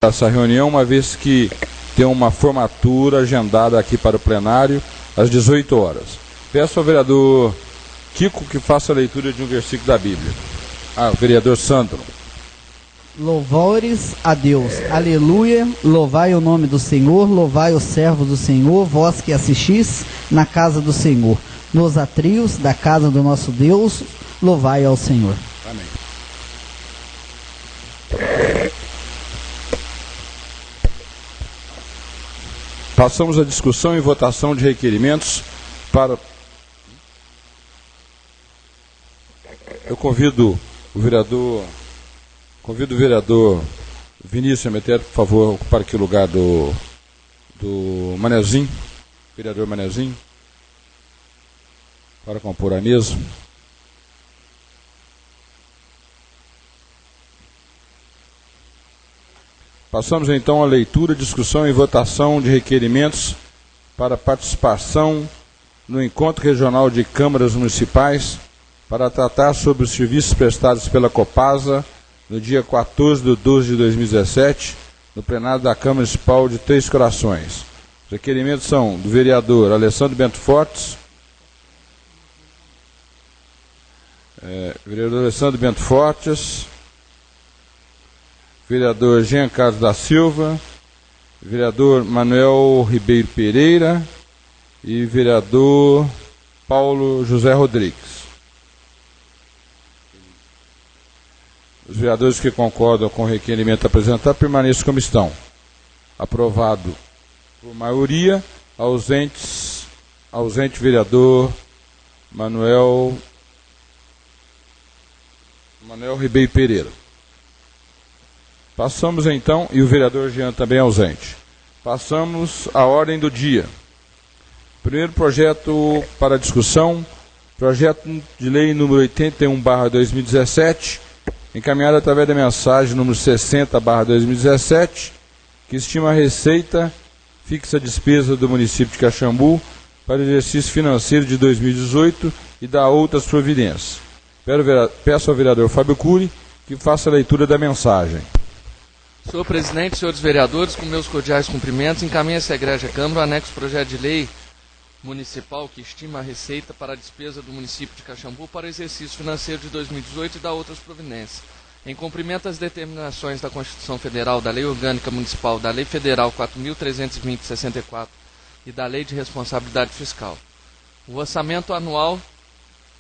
essa reunião, uma vez que tem uma formatura agendada aqui para o plenário às 18 horas. Peço ao vereador Kiko que faça a leitura de um versículo da Bíblia. O vereador Sandro. Louvores a Deus, aleluia, louvai o nome do Senhor, louvai os servos do Senhor, vós que assistis na casa do Senhor, nos atrios da casa do nosso Deus, louvai ao Senhor. Amém. Passamos à discussão e votação de requerimentos para... Eu convido o vereador Vinícius Emetério, por favor, ocupar aqui o lugar do Manezinho, vereador Manezinho, para compor a mesa. Passamos então à leitura, discussão e votação de requerimentos para participação no Encontro Regional de Câmaras Municipais para tratar sobre os serviços prestados pela Copasa no dia 14/12/2017, no plenário da Câmara Municipal de Três Corações. Os requerimentos são do vereador Alessandro Bento Fortes, vereador Jean Carlos da Silva, vereador Manuel Ribeiro Pereira e vereador Paulo José Rodrigues. Os vereadores que concordam com o requerimento apresentado permaneçam como estão. Aprovado por maioria. Ausente vereador Manuel Ribeiro Pereira. Passamos então, e o vereador Jean também ausente. Passamos à ordem do dia. Primeiro projeto para discussão, projeto de lei número 81/2017, encaminhado através da mensagem número 60/2017, que estima a receita fixa a despesa do município de Caxambu para o exercício financeiro de 2018 e dá outras providências. Peço ao vereador Fábio Cury que faça a leitura da mensagem. Senhor presidente, senhores vereadores, com meus cordiais cumprimentos, encaminha-se à Egrégia Câmara o anexo projeto de lei municipal que estima a receita para a despesa do município de Caxambu para o exercício financeiro de 2018 e dá outras providências. Em cumprimento às determinações da Constituição Federal, da Lei Orgânica Municipal, da Lei Federal 4.320/64 e da Lei de Responsabilidade Fiscal. O orçamento anual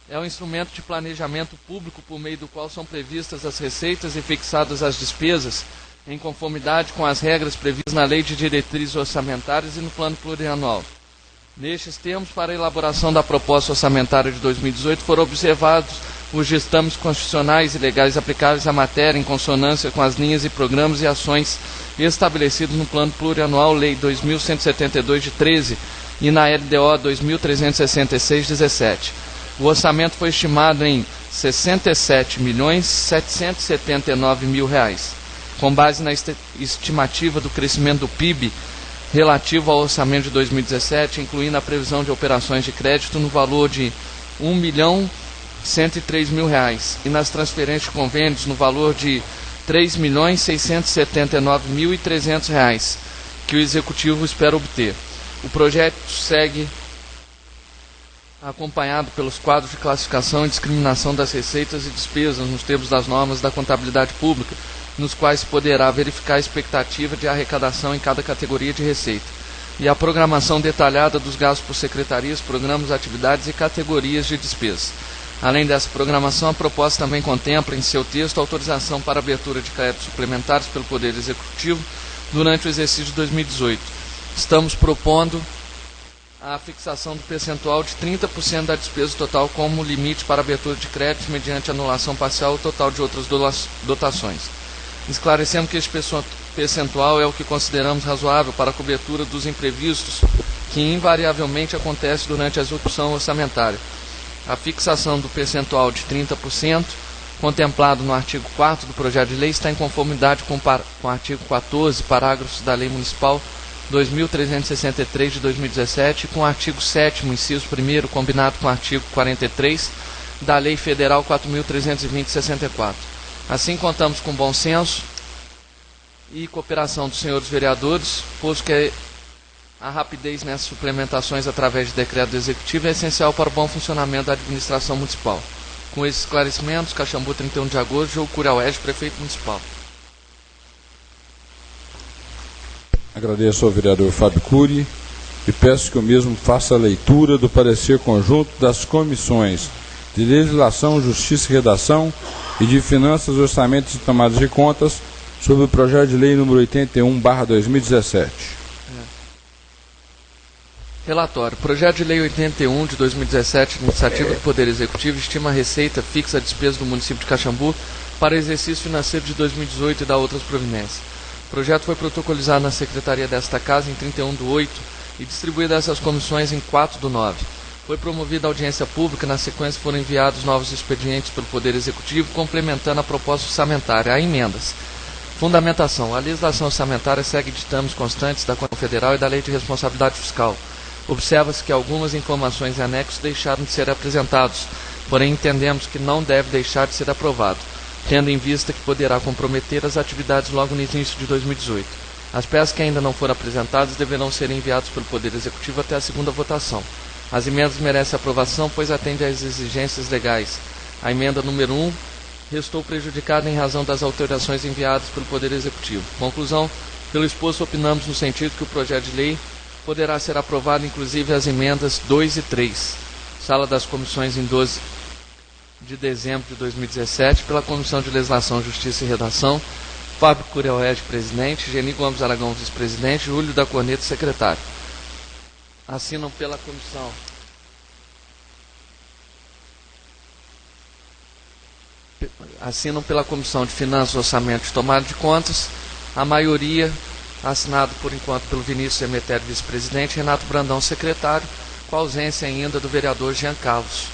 é um instrumento de planejamento público por meio do qual são previstas as receitas e fixadas as despesas em conformidade com as regras previstas na Lei de Diretrizes Orçamentárias e no Plano Plurianual. Nestes termos, para a elaboração da proposta orçamentária de 2018, foram observados os ditames constitucionais e legais aplicáveis à matéria em consonância com as linhas e programas e ações estabelecidos no Plano Plurianual Lei 2172 de 13 e na LDO 2366/17. O orçamento foi estimado em R$ 67.779.000, com base na estimativa do crescimento do PIB relativo ao orçamento de 2017, incluindo a previsão de operações de crédito no valor de R$ 1.103.000 e nas transferências de convênios no valor de R$ 3.679.300, que o Executivo espera obter. O projeto segue acompanhado pelos quadros de classificação e discriminação das receitas e despesas nos termos das normas da contabilidade pública, nos quais se poderá verificar a expectativa de arrecadação em cada categoria de receita, e a programação detalhada dos gastos por secretarias, programas, atividades e categorias de despesa. Além dessa programação, a proposta também contempla em seu texto a autorização para abertura de créditos suplementares pelo Poder Executivo durante o exercício de 2018. Estamos propondo a fixação do percentual de 30% da despesa total como limite para abertura de créditos mediante anulação parcial ou total de outras dotações. Esclarecendo que este percentual é o que consideramos razoável para a cobertura dos imprevistos que invariavelmente acontece durante a execução orçamentária. A fixação do percentual de 30%, contemplado no artigo 4º do projeto de lei, está em conformidade com o artigo 14, parágrafos da Lei Municipal 2.363 de 2017 e com o artigo 7º, inciso 1º, combinado com o artigo 43 da Lei Federal 4.320/64. Assim, contamos com bom senso e cooperação dos senhores vereadores, posto que a rapidez nessas suplementações através de decreto do Executivo é essencial para o bom funcionamento da administração municipal. Com esses esclarecimentos, Caxambu, 31 de agosto, João Curiauege, prefeito municipal. Agradeço ao vereador Fábio Cury e peço que o mesmo faça a leitura do parecer conjunto das comissões de Legislação, Justiça e Redação e de Finanças, Orçamentos e Tomadas de Contas sobre o projeto de lei número 81/2017. Relatório. Projeto de lei 81 de 2017, iniciativa do Poder Executivo, estima a receita fixa a despesa do município de Caxambu para exercício financeiro de 2018 e dá outras providências. O projeto foi protocolizado na secretaria desta Casa em 31/8 e distribuído a essas comissões em 4/9. Foi promovida a audiência pública, na sequência foram enviados novos expedientes pelo Poder Executivo, complementando a proposta orçamentária. Há emendas. Fundamentação. A legislação orçamentária segue ditames constantes da Constituição Federal e da Lei de Responsabilidade Fiscal. Observa-se que algumas informações e anexos deixaram de ser apresentados, porém entendemos que não deve deixar de ser aprovado, tendo em vista que poderá comprometer as atividades logo no início de 2018. As peças que ainda não foram apresentadas deverão ser enviadas pelo Poder Executivo até a segunda votação. As emendas merecem aprovação, pois atendem às exigências legais. A emenda número 1 restou prejudicada em razão das alterações enviadas pelo Poder Executivo. Conclusão, pelo exposto opinamos no sentido que o projeto de lei poderá ser aprovado, inclusive as emendas 2 e 3. Sala das Comissões em 12 de dezembro de 2017, pela Comissão de Legislação, Justiça e Redação, Fábio Curiauege, presidente, Geni Gomes Aragão, vice-presidente, Júlio da Corneta, secretário. Assinam pela comissão de Finanças, Orçamento e Tomada de Contas, a maioria assinado por enquanto pelo Vinícius Emetério, vice-presidente, Renato Brandão, secretário, com a ausência ainda do vereador Jean Carlos.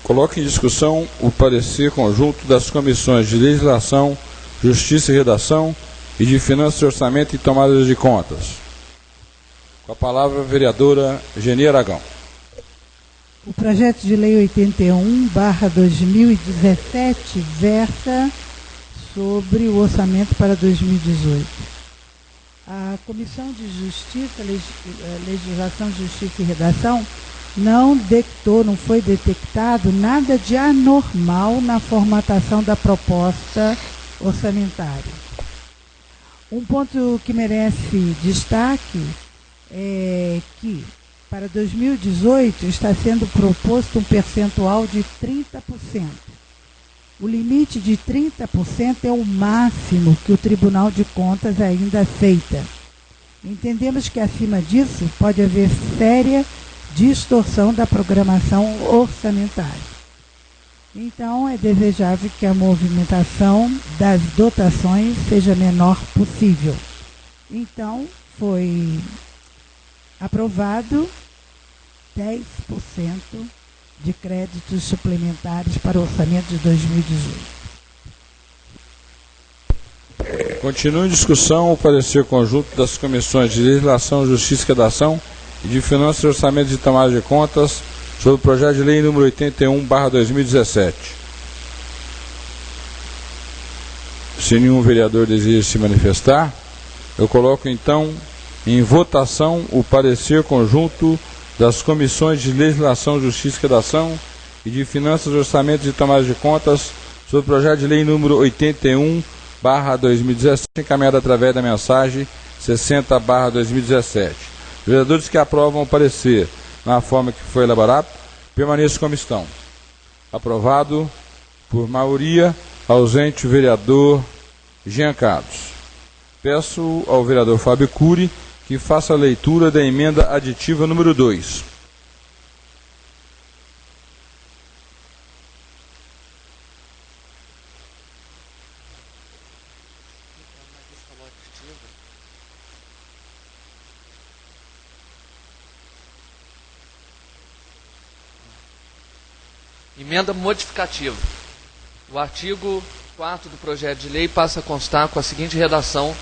Coloque em discussão o parecer conjunto das comissões de Legislação, Justiça e Redação e de Finanças, Orçamento e Tomadas de Contas. Com a palavra a vereadora Geni Aragão. O projeto de lei 81/2017 versa sobre o orçamento para 2018. A Comissão de Justiça, Legislação, Justiça e Redação não foi detectado nada de anormal na formatação da proposta orçamentária. Um ponto que merece destaque é que para 2018 está sendo proposto um percentual de 30%. O limite de 30% é o máximo que o Tribunal de Contas ainda aceita. Entendemos que acima disso pode haver séria distorção da programação orçamentária. Então, é desejável que a movimentação das dotações seja a menor possível. Então, foi aprovado 10% de créditos suplementares para o orçamento de 2018. Continua em discussão o parecer conjunto das comissões de Legislação, Justiça e Redação e de Finanças, Orçamentos e Tomada de Contas sobre o projeto de lei número 81/2017. Se nenhum vereador deseja se manifestar, eu coloco então em votação o parecer conjunto das comissões de Legislação, Justiça e Redação e de Finanças, Orçamentos e Tomadas de Contas sobre o projeto de lei número 81/2017, encaminhado através da mensagem 60/2017. Vereadores que aprovam o parecer na forma que foi elaborado, permaneçam como estão. Aprovado por maioria, ausente o vereador Jean Carlos. Peço ao vereador Fábio Cury que faça a leitura da emenda aditiva número 2. Emenda modificativa. O artigo 4 do projeto de lei passa a constar com a seguinte redação,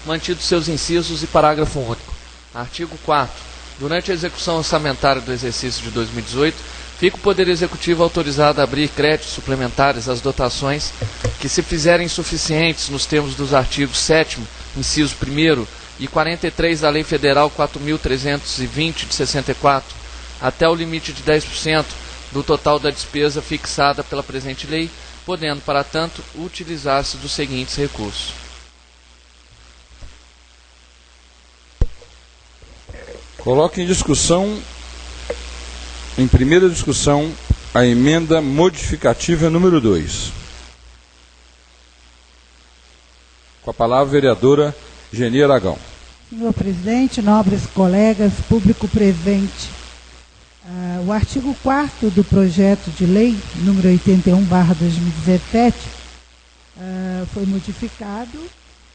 mantidos seus incisos e parágrafo único. Artigo 4. Durante a execução orçamentária do exercício de 2018, fica o Poder Executivo autorizado a abrir créditos suplementares às dotações que se fizerem insuficientes nos termos dos artigos 7º, inciso 1º e 43 da Lei Federal 4.320 de 64, até o limite de 10% do total da despesa fixada pela presente lei, podendo, para tanto, utilizar-se dos seguintes recursos. Coloque em discussão, em primeira discussão, a emenda modificativa número 2. Com a palavra a vereadora Geni Aragão. Senhor presidente, nobres colegas, público presente, o artigo 4º do projeto de lei, número 81/2017, foi modificado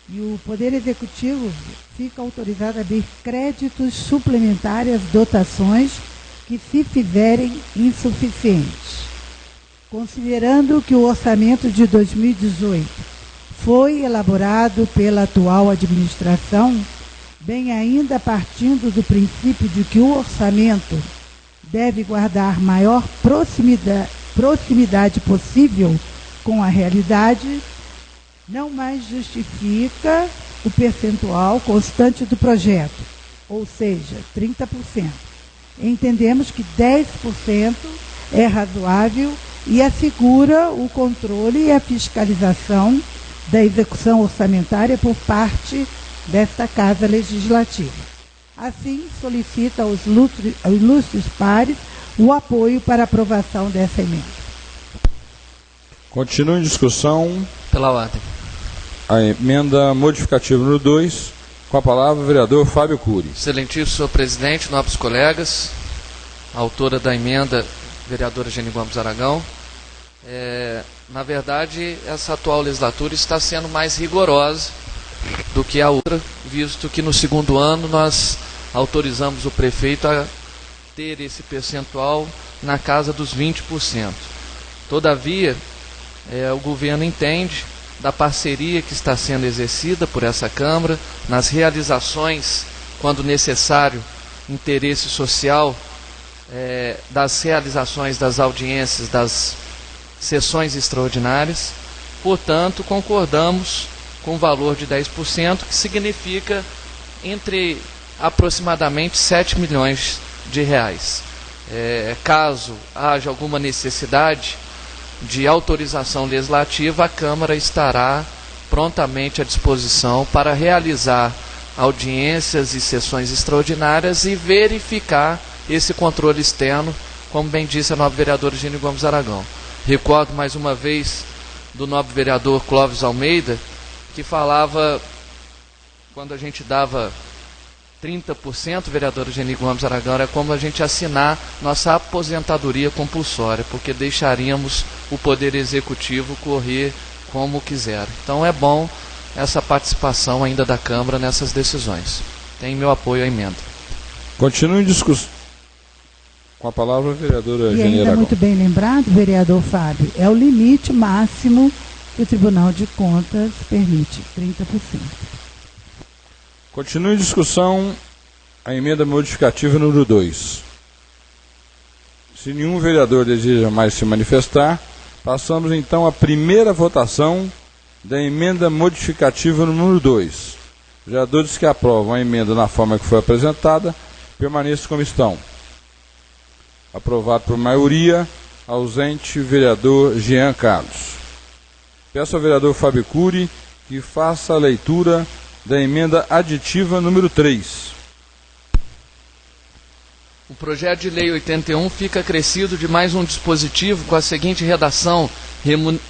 e o Poder Executivo fica autorizado a abrir créditos suplementares às dotações que se fizerem insuficientes. Considerando que o orçamento de 2018 foi elaborado pela atual administração, bem ainda partindo do princípio de que o orçamento deve guardar maior proximidade possível com a realidade, não mais justifica o percentual constante do projeto, ou seja, 30%. Entendemos que 10% é razoável e assegura o controle e a fiscalização da execução orçamentária por parte desta Casa Legislativa. Assim, solicita aos ilustres pares o apoio para a aprovação dessa emenda. Continua em discussão. Pela ordem. A emenda modificativa número 2, com a palavra o vereador Fábio Cury. Excelentíssimo senhor presidente, nobres colegas, a autora da emenda, vereadora Geni Gomes Aragão. Na verdade, essa atual legislatura está sendo mais rigorosa do que a outra, visto que no segundo ano nós autorizamos o prefeito a ter esse percentual na casa dos 20%. Todavia, o governo entende da parceria que está sendo exercida por essa Câmara, nas realizações, quando necessário, interesse social, das realizações das audiências, das sessões extraordinárias. Portanto, concordamos com o valor de 10%, que significa entre aproximadamente 7 milhões de reais. Caso haja alguma necessidade de autorização legislativa, a Câmara estará prontamente à disposição para realizar audiências e sessões extraordinárias e verificar esse controle externo, como bem disse a nobre vereadora Geni Gomes Aragão. Recordo mais uma vez do nobre vereador Clóvis Almeida, que falava, quando a gente dava 30%, vereadora Geni Gomes Aragão, era como a gente assinar nossa aposentadoria compulsória, porque deixaríamos o Poder Executivo correr como quiser. Então é bom essa participação ainda da Câmara nessas decisões. Tem meu apoio à emenda. Continue em discussão. Com a palavra a vereadora Geni Aragão. E ainda muito bem lembrado, vereador Fábio, é o limite máximo que o Tribunal de Contas permite, 30%. Continue em discussão a emenda modificativa número 2. Se nenhum vereador deseja mais se manifestar, passamos então à primeira votação da emenda modificativa número 2. Vereadores que aprovam a emenda na forma que foi apresentada, permaneçam como estão. Aprovado por maioria, ausente vereador Jean Carlos. Peço ao vereador Fábio Cury que faça a leitura da emenda aditiva número 3. O projeto de lei 81 fica acrescido de mais um dispositivo com a seguinte redação,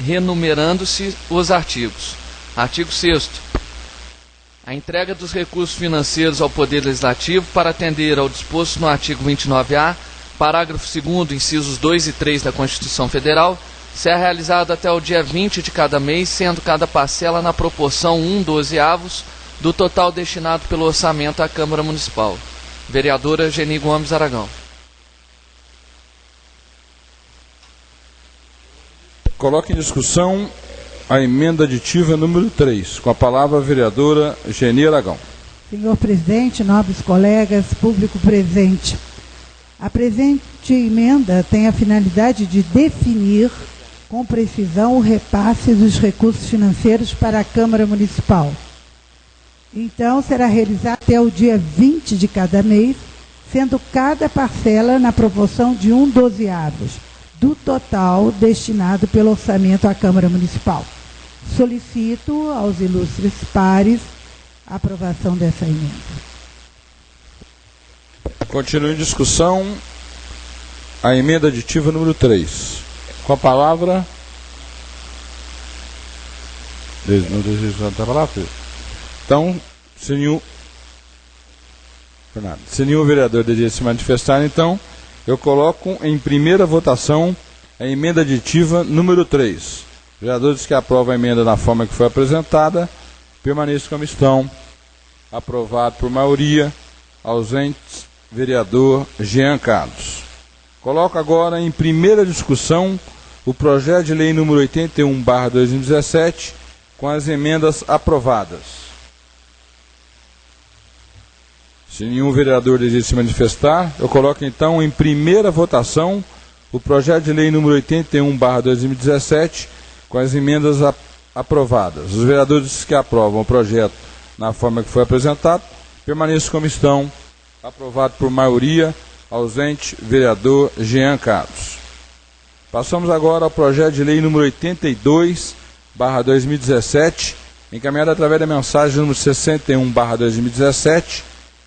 renumerando-se os artigos. Artigo 6º. A entrega dos recursos financeiros ao Poder Legislativo para atender ao disposto no artigo 29A, parágrafo 2º, incisos 2 e 3 da Constituição Federal, será realizada até o dia 20 de cada mês, sendo cada parcela na proporção 1/12 do total destinado pelo orçamento à Câmara Municipal. Vereadora Geni Gomes Aragão. Coloque em discussão a emenda aditiva número 3. Com a palavra a vereadora Geni Aragão. Senhor presidente, nobres colegas, público presente, A presente emenda tem a finalidade de definir com precisão o repasse dos recursos financeiros para a Câmara Municipal. Então, será realizado até o dia 20 de cada mês, sendo cada parcela na proporção de 1/12 do total destinado pelo orçamento à Câmara Municipal. Solicito aos ilustres pares a aprovação dessa emenda. Continua em discussão a emenda aditiva número 3. Com a palavra... Não desejo usar a palavra? Então, se nenhum vereador deseja se manifestar, então, eu coloco em primeira votação a emenda aditiva número 3. Vereadores que aprovam a emenda na forma que foi apresentada, permaneçam como estão. Aprovado por maioria. Ausentes, vereador Jean Carlos. Coloco agora em primeira discussão o projeto de lei número 81/2017, com as emendas aprovadas. Se nenhum vereador deseja se manifestar, eu coloco então em primeira votação o projeto de lei número 81/2017, com as emendas aprovadas. Os vereadores que aprovam o projeto na forma que foi apresentado, permaneçam como estão. Aprovado por maioria. Ausente, vereador Jean Carlos. Passamos agora ao projeto de lei número 82/2017, encaminhado através da mensagem número 61/2017,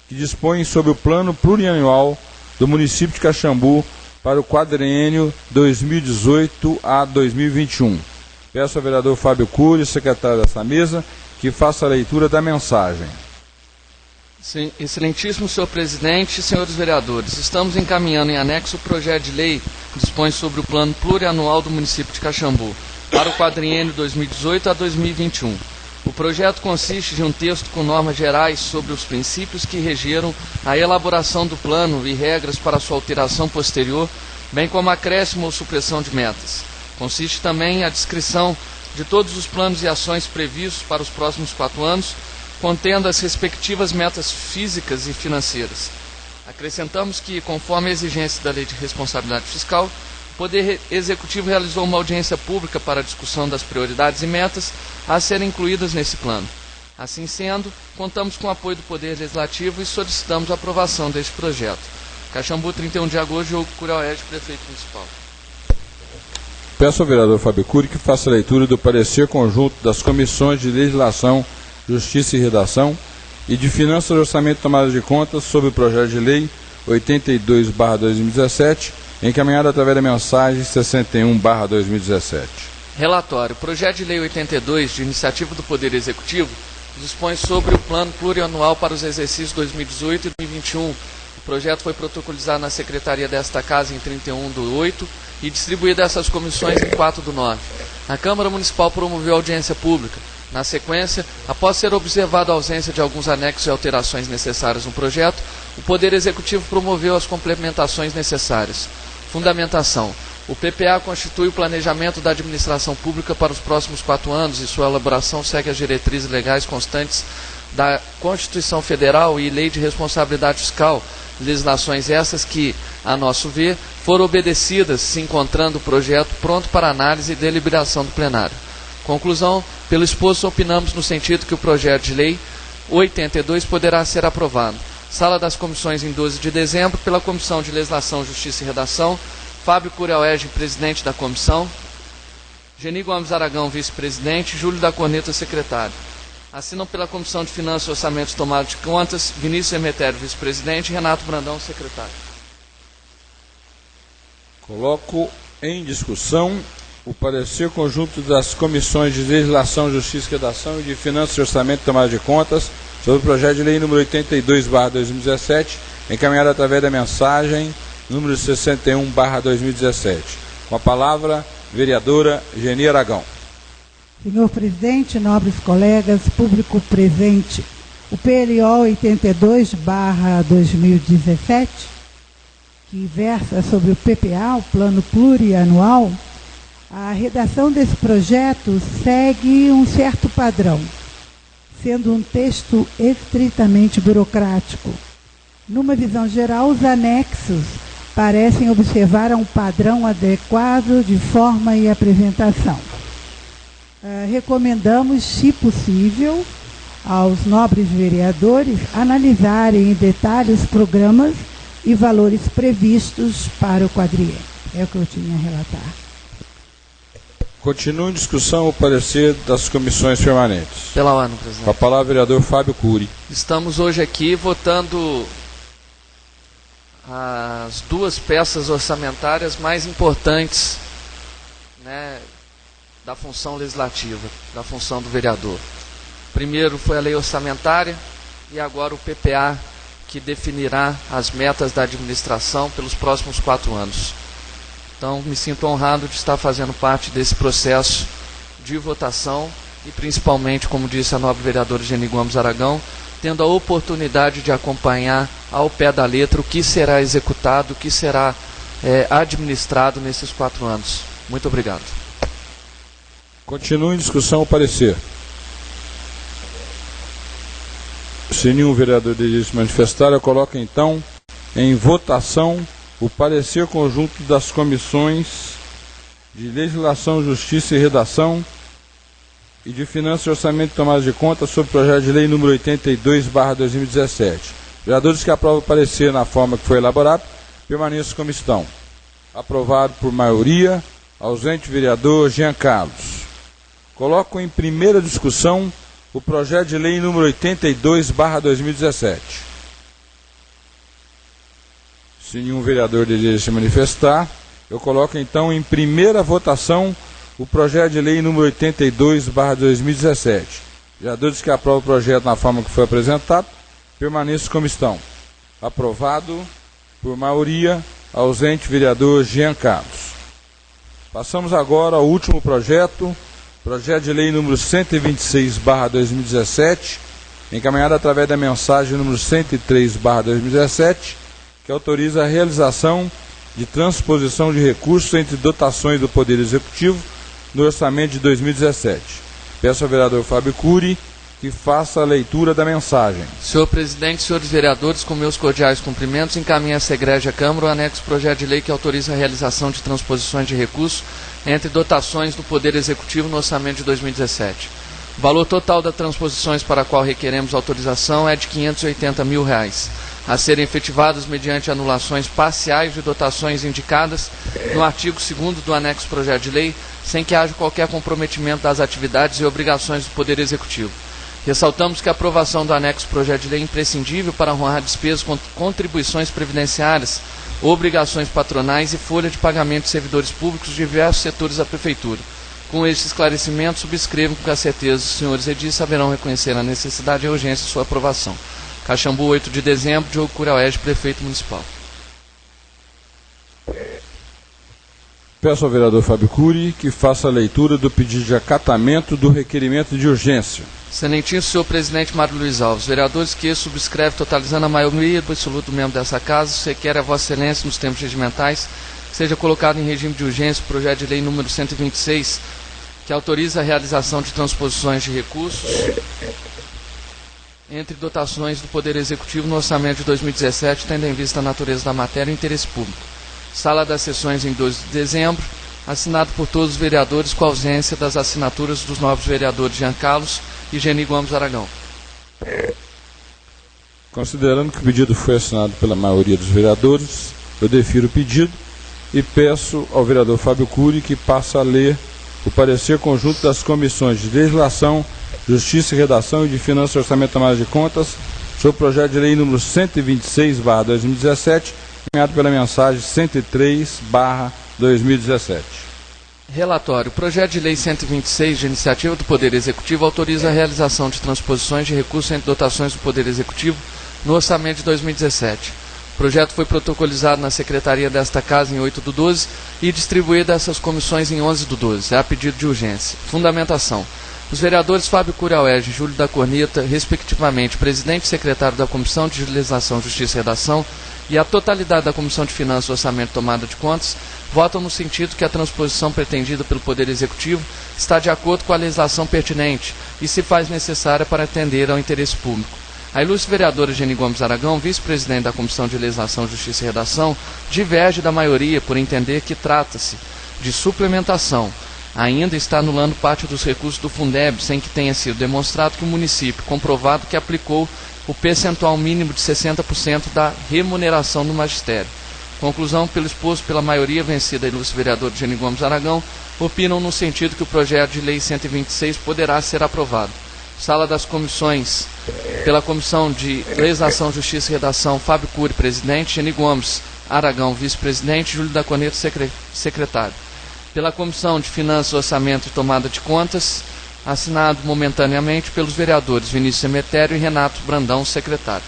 que dispõe sobre o plano plurianual do município de Caxambu para o quadriênio 2018 a 2021. Peço ao vereador Fábio Cury, secretário dessa mesa, que faça a leitura da mensagem. Sim, excelentíssimo senhor presidente, senhores vereadores, estamos encaminhando em anexo o projeto de lei que dispõe sobre o plano plurianual do município de Caxambu para o quadriênio 2018 a 2021. O projeto consiste de um texto com normas gerais sobre os princípios que regeram a elaboração do plano e regras para sua alteração posterior, bem como acréscimo ou supressão de metas. Consiste também a descrição de todos os planos e ações previstos para os próximos 4 anos, contendo as respectivas metas físicas e financeiras. Acrescentamos que, conforme a exigência da Lei de Responsabilidade Fiscal, o Poder Executivo realizou uma audiência pública para a discussão das prioridades e metas a serem incluídas nesse plano. Assim sendo, contamos com o apoio do Poder Legislativo e solicitamos a aprovação deste projeto. Caxambu, 31 de agosto, Diogo Curaoeste, Prefeito Municipal. Peço ao vereador Fábio Cury que faça a leitura do parecer conjunto das comissões de Legislação, Justiça e Redação e de Finanças, Orçamento e Tomada de Contas sobre o projeto de lei 82/2017, encaminhado através da mensagem 61/2017. Relatório. O projeto de lei 82, de iniciativa do Poder Executivo, dispõe sobre o plano plurianual para os exercícios 2018 e 2021. O projeto foi protocolizado na secretaria desta Casa em 31/8 e distribuído a essas comissões em 4/9. A Câmara Municipal promoveu audiência pública. Na sequência, após ser observada a ausência de alguns anexos e alterações necessárias no projeto, o Poder Executivo promoveu as complementações necessárias. Fundamentação. O PPA constitui o planejamento da administração pública para os próximos 4 anos e sua elaboração segue as diretrizes legais constantes da Constituição Federal e Lei de Responsabilidade Fiscal, legislações essas que, a nosso ver, foram obedecidas, se encontrando o projeto pronto para análise e deliberação do plenário. Conclusão, pelo exposto opinamos no sentido que o projeto de lei 82 poderá ser aprovado. Sala das Comissões em 12 de dezembro, pela Comissão de Legislação, Justiça e Redação, Fábio Curaoeste, presidente da comissão, Geni Gomes Aragão, vice-presidente, Júlio da Corneta, secretário. Assinam pela Comissão de Finanças, Orçamentos e Tomada de Contas, Vinícius Emetério, vice-presidente, e Renato Brandão, secretário. Coloco em discussão o parecer conjunto das comissões de Legislação, Justiça e Redação e de Finanças, Orçamento e Tomada de Contas sobre o projeto de lei número 82/2017, encaminhado através da mensagem número 61/2017. Com a palavra, vereadora Geni Aragão. Senhor presidente, nobres colegas, público presente, o PLO 82/2017, que versa sobre o PPA, o Plano Plurianual, a redação desse projeto segue um certo padrão, sendo um texto estritamente burocrático. Numa visão geral, os anexos parecem observar um padrão adequado de forma e apresentação. Recomendamos, se possível, aos nobres vereadores analisarem em detalhe os programas e valores previstos para o quadriênio. É o que eu tinha a relatar. Continua em discussão o parecer das comissões permanentes. Pela ordem, presidente. Com a palavra, o vereador Fábio Cury. Estamos hoje aqui votando as duas peças orçamentárias mais importantes, né, da função legislativa, da função do vereador. Primeiro foi a lei orçamentária e agora o PPA, que definirá as metas da administração pelos próximos 4 anos. Então, me sinto honrado de estar fazendo parte desse processo de votação e, principalmente, como disse a nobre vereadora Geni Gomes Aragão, tendo a oportunidade de acompanhar ao pé da letra o que será executado, o que será administrado nesses 4 anos. Muito obrigado. Continua em discussão o parecer. Se nenhum vereador deseja se manifestar, eu coloco então em votação o parecer conjunto das comissões de Legislação, Justiça e Redação e de Finanças, Orçamento e Tomada de Contas sobre o projeto de lei número 82/2017. Vereadores que aprovam o parecer na forma que foi elaborado, permaneçam como estão. Aprovado por maioria, ausente vereador Jean Carlos. Coloco em primeira discussão o projeto de lei número 82/2017. Se nenhum vereador deseja se manifestar, eu coloco então em primeira votação o projeto de lei número 82/2017. Vereadores que aprovam o projeto na forma que foi apresentado, permaneçam como estão. Aprovado por maioria, ausente vereador Jean Carlos. Passamos agora ao último projeto de lei número 126/2017, encaminhado através da mensagem número 103/2017, que autoriza a realização de transposição de recursos entre dotações do Poder Executivo no orçamento de 2017. Peço ao vereador Fábio Cury que faça a leitura da mensagem. Senhor presidente, senhores vereadores, com meus cordiais cumprimentos, encaminho a essa egrégia Câmara o anexo projeto de lei que autoriza a realização de transposições de recursos entre dotações do Poder Executivo no orçamento de 2017. O valor total das transposições para a qual requeremos autorização é de R$ 580 mil, a serem efetivadas mediante anulações parciais de dotações indicadas no artigo 2º do anexo projeto de lei, sem que haja qualquer comprometimento das atividades e obrigações do Poder Executivo. Ressaltamos que a aprovação do anexo projeto de lei é imprescindível para honrar despesas com contribuições previdenciárias, obrigações patronais e folha de pagamento de servidores públicos de diversos setores da Prefeitura. Com este esclarecimento, subscrevo com a certeza os senhores edis saberão reconhecer a necessidade e a urgência de sua aprovação. Caxambu, 8 de dezembro, Diogo Curaoeste, Prefeito Municipal. Peço ao vereador Fábio Cury que faça a leitura do pedido de acatamento do requerimento de urgência. Excelentíssimo senhor presidente Mário Luiz Alves, vereadores que subscreve, totalizando a maioria do absoluto membro dessa casa, requer a vossa excelência nos termos regimentais que seja colocado em regime de urgência o projeto de lei número 126, que autoriza a realização de transposições de recursos entre dotações do Poder Executivo no orçamento de 2017, tendo em vista a natureza da matéria e o interesse público. Sala das sessões em 12 de dezembro, assinado por todos os vereadores com ausência das assinaturas dos novos vereadores Jean Carlos e Geni Gomes Aragão. Considerando que o pedido foi assinado pela maioria dos vereadores, eu defiro o pedido e peço ao vereador Fábio Cury que passe a ler o parecer conjunto das comissões de Legislação, Justiça e Redação e de Finanças, Orçamento e Tomada de Contas sobre o projeto de lei número 126/2017, encaminhado pela mensagem 103/2017. Relatório. O projeto de lei 126, de iniciativa do Poder Executivo, autoriza a realização de transposições de recursos entre dotações do Poder Executivo no orçamento de 2017. O projeto foi protocolizado na Secretaria desta Casa em 8/12 e distribuído a essas comissões em 11/12, a pedido de urgência. Fundamentação. Os vereadores Fábio Curaoeste e Júlio da Corneta, respectivamente, presidente e secretário da Comissão de Legislação, Justiça e Redação, e a totalidade da Comissão de Finanças, Orçamento e Tomada de Contas, votam no sentido que a transposição pretendida pelo Poder Executivo está de acordo com a legislação pertinente e se faz necessária para atender ao interesse público. A ilustre vereadora Geni Gomes Aragão, vice-presidente da Comissão de Legislação, Justiça e Redação, diverge da maioria por entender que trata-se de suplementação. Ainda está anulando parte dos recursos do Fundeb, sem que tenha sido demonstrado que o município comprovado que aplicou o percentual mínimo de 60% da remuneração do magistério. Conclusão, pelo exposto pela maioria vencida a ilustre vereadora Geni Gomes Aragão, opinam no sentido que o projeto de lei 126 poderá ser aprovado. Sala das comissões, pela Comissão de Legislação, Justiça e Redação, Fábio Cury, presidente, Geni Gomes Aragão, vice-presidente, Júlio da Coneto, secretário. Pela Comissão de Finanças, Orçamento e Tomada de Contas, assinado momentaneamente pelos vereadores Vinícius Emetério e Renato Brandão, secretário.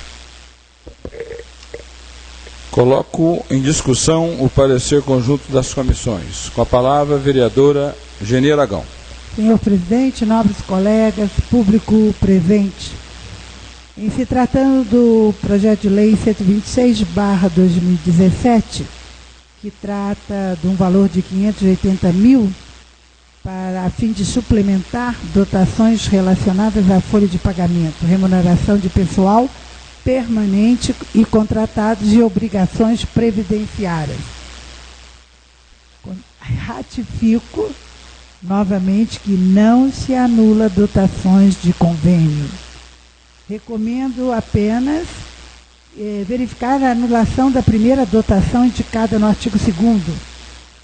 Coloco em discussão o parecer conjunto das comissões. Com a palavra, a vereadora Geni Aragão. Senhor presidente, nobres colegas, público presente, em se tratando do projeto de lei 126/2017, que trata de um valor de 580 mil para a fim de suplementar dotações relacionadas à folha de pagamento, remuneração de pessoal permanente e contratados e obrigações previdenciárias. Ratifico novamente que não se anula dotações de convênio. Recomendo apenas verificar a anulação da primeira dotação indicada no artigo 2º,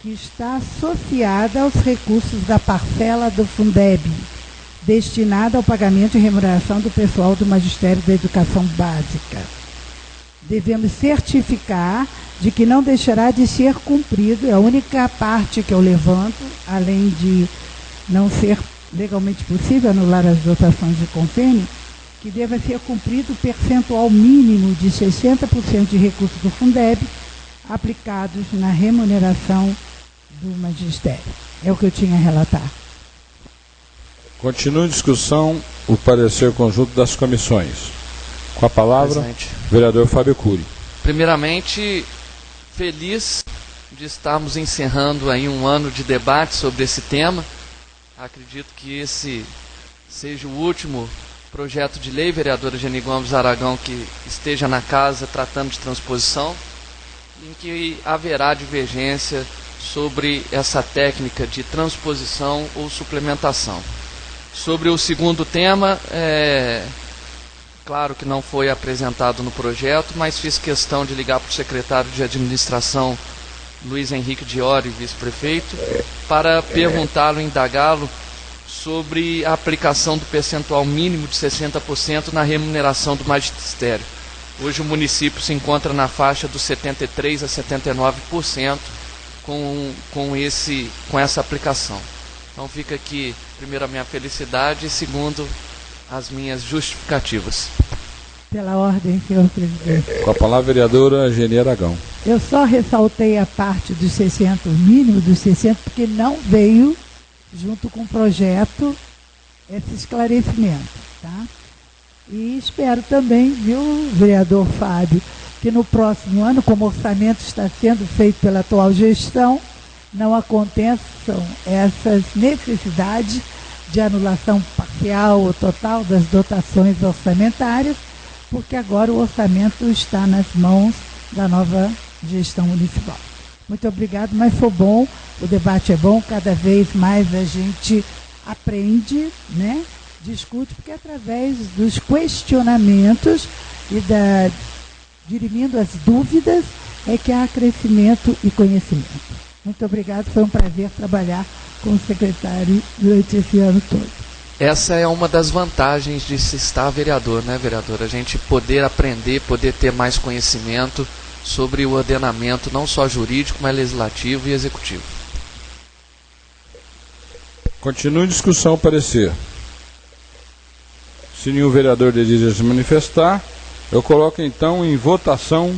que está associada aos recursos da parcela do Fundeb, destinada ao pagamento e remuneração do pessoal do Magistério da Educação Básica. Devemos certificar de que não deixará de ser cumprido, é a única parte que eu levanto, além de não ser legalmente possível anular as dotações de convênio, que deva ser cumprido o percentual mínimo de 60% de recursos do Fundeb aplicados na remuneração do magistério. É o que eu tinha a relatar. Continua em discussão o parecer conjunto das comissões. Com a palavra, Presidente. vereador Fábio Cury. Primeiramente, feliz de estarmos encerrando aí um ano de debate sobre esse tema. Acredito que esse seja o último projeto de lei, vereadora Geni Gomes Aragão, que esteja na casa tratando de transposição, em que haverá divergência sobre essa técnica de transposição ou suplementação. Sobre o segundo tema, claro que não foi apresentado no projeto, mas fiz questão de ligar para o secretário de administração, Luiz Henrique Diori, vice-prefeito, para perguntá-lo, indagá-lo sobre a aplicação do percentual mínimo de 60% na remuneração do magistério. Hoje o município se encontra na faixa dos 73% a 79% com essa aplicação. Então fica aqui, primeiro, a minha felicidade e, segundo, as minhas justificativas. Pela ordem, senhor presidente. Com a palavra, a vereadora Geni Aragão. Eu só ressaltei a parte dos 60, o mínimo dos 60, porque não veio junto com o projeto esse esclarecimento, tá? E espero também, viu, vereador Fábio, que no próximo ano, como o orçamento está sendo feito pela atual gestão, não aconteçam essas necessidades de anulação parcial ou total das dotações orçamentárias, porque agora o orçamento está nas mãos da nova gestão municipal. Muito obrigado, mas foi bom, o debate é bom, cada vez mais a gente aprende, né? Discute, porque através dos questionamentos e dirimindo as dúvidas é que há crescimento e conhecimento. Muito obrigado, foi um prazer trabalhar com o secretário durante esse ano todo. Essa é uma das vantagens de se estar vereador, né, vereadora? A gente poder aprender, poder ter mais conhecimento sobre o ordenamento, não só jurídico, mas legislativo e executivo. Continua em discussão o parecer. Se nenhum vereador deseja se manifestar, eu coloco então em votação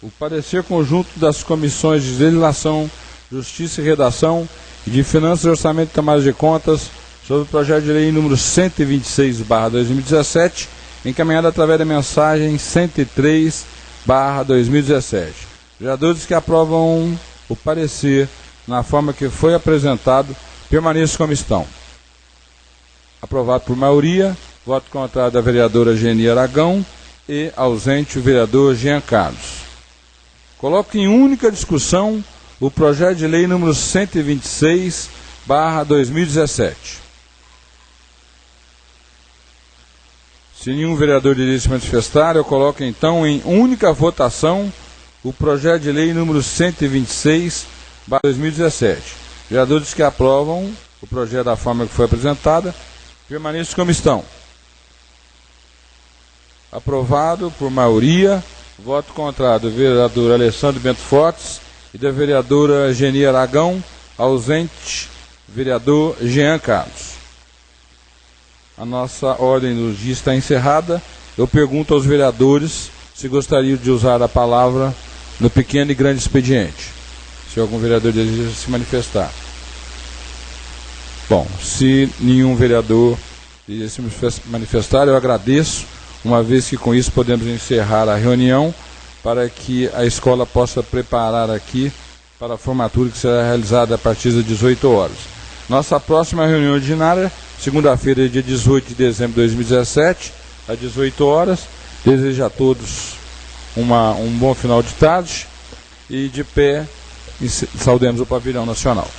o parecer conjunto das comissões de legislação, justiça e redação e de finanças, orçamento e tomada de contas sobre o projeto de lei número 126/2017, encaminhado através da mensagem 103/2017. Vereadores que aprovam o parecer na forma que foi apresentado, permaneçam como estão. Aprovado por maioria. Voto contrário da vereadora Geni Aragão e ausente o vereador Jean Carlos. Coloco em única discussão o projeto de lei número 126/2017. Se nenhum vereador deseja se manifestar, eu coloco então em única votação o projeto de lei número 126/2017. Vereadores que aprovam o projeto da forma que foi apresentada, permaneçam como estão. Aprovado por maioria. Voto contrário do vereador Alessandro Bento Fortes e da vereadora Geni Aragão, ausente vereador Jean Carlos. A nossa ordem do dia está encerrada. Eu pergunto aos vereadores se gostariam de usar a palavra no pequeno e grande expediente. Se algum vereador deseja se manifestar. Bom, se nenhum vereador deseja se manifestar, eu agradeço, uma vez que com isso podemos encerrar a reunião para que a escola possa preparar aqui para a formatura que será realizada a partir das 18 horas. Nossa próxima reunião ordinária, segunda-feira, dia 18 de dezembro de 2017, às 18 horas. Desejo a todos um bom final de tarde e de pé saudemos o Pavilhão Nacional.